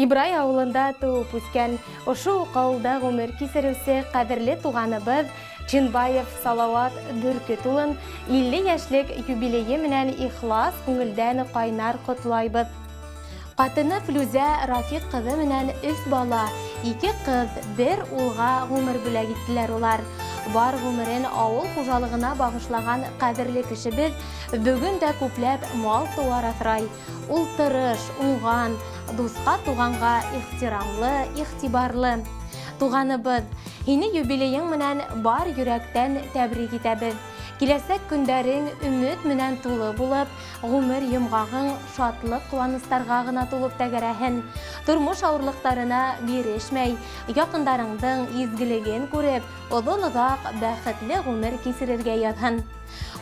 Ибрай ауылында туып үскән, ошу уҡалда ғүмер кисереүсе ҡәҙерле туғаныбыҙ Чинбаев Салауат Бөркөт улын 50 йәшлек юбилейы менән ихлас күңелдән ҡайнар ҡотлайбыҙ. Ҡатыны Флүзә Рафиҡ ҡыҙы менән 3 бала, 2 ҡыҙ, 1 улға ғүмер бүләк иттеләр улар. Бар ғүмерен ауыл хужалығына бағышлаған ҡәҙерле кешебеҙ бөгөн дә күпләп мал тыуар аҫрай. Ул тырыш, уңған, дусҡа туғанға ихтирамлы, ихтибарлы. Туғаныбыҙ, һине юбилейың менән бар йөрәктән тәбрик итәбеҙ. Киләсәк көндәрең өмөт менән тулы булып, ғүмер йомғағың шатлыҡ ҡыуаныстарға ғына тулып тәгәрәһен. Тормош ауырлыҡтарына бирешмәй, яҡындарыңдың изгелеген күреп, оҙон-оҙаҡ бәхетле ғүмер кисерергә яҙһын.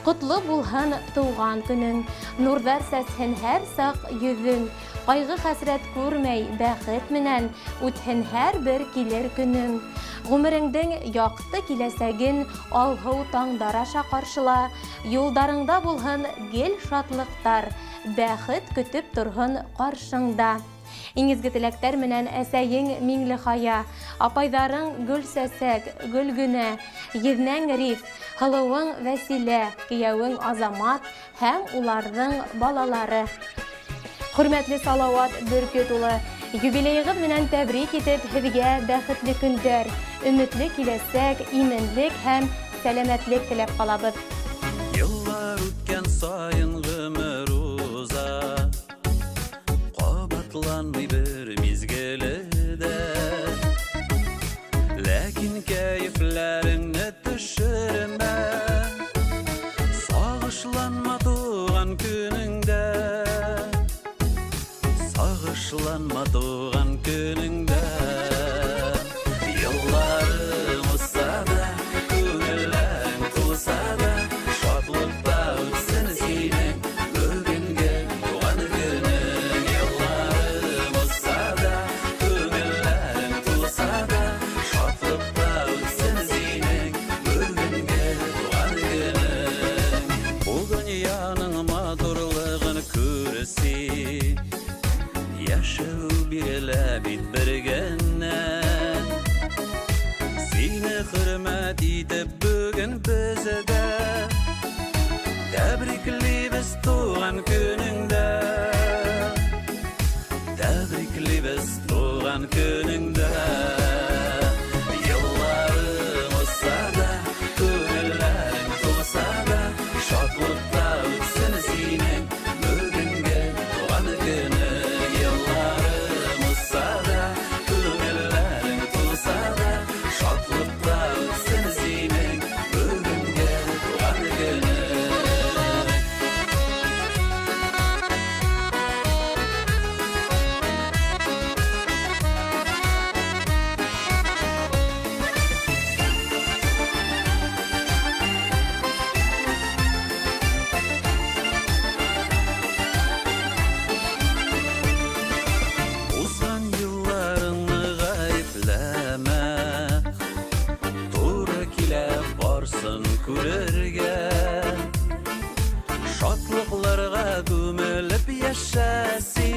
Ҡотло булһын тыуған көнөң, нурҙар сәсһен һәр саҡ йөҙөң, ҡайғы хәсрәт күрмәй бәхет менән үтһен һәр бер килер көнөң. Ғүмереңдең яҡты киләсәген алһыу таңдар аша ҡаршыла, юлдарыңда булһын гел шатлыҡтар, бәхет көтөп торһон ҡаршыңда. Иң изге теләктәр менән әсәйең Миңлехая, апайҙарың Гөлсәсәк, Гөлгөнә, еҙнәң Риф, һылыуың Вәсилә, кейәүең Азамат һәм уларҙың балалары. Хөрмәтле Салауат Бөркөт улы, юбилейығыҙ менән тәбрик итеп, һеҙгә бәхетле көндәр, өмөтлө киләсәк, именлек һәм сәләмәтлек теләп ҡалабыҙ. Йыллар үткән сайын ғүмер уза, ҡабатланмай бер мизгеледә, ләкин кәйефләреңне төшөрмә, сағышланма туған көнөңдә, сағышланма туған көнөңдә. Йылларың узса да, күңелең тулса да, шатлыҡта үтсен синең бөгөнгә туған көнөң. Йылларың узса да, күңелең тулса да, шатлыҡта үтсен синең бөгөнгә туған көнөң. Бу донъяның матурлығын күрсен, йәшәү бирелә бит бер генә. Сине хөрмәт итеп бөгөн бездә, тәбриклибез туған көнөңдә, тәбриклибез туған көнөңдә. Йылларың узса да, күңелең тулса да, шатлыҡта үтсен синең бөгөнгә туған көнөң. Йылларың узса да, күңелең тулса да, шатлыҡта үтсен синең бөгөнгә туған көнөң. Узған йылларыңны ғайыпләмә, туры килә барсын күрергә, шатлыҡларға күмелеп йәшәсин.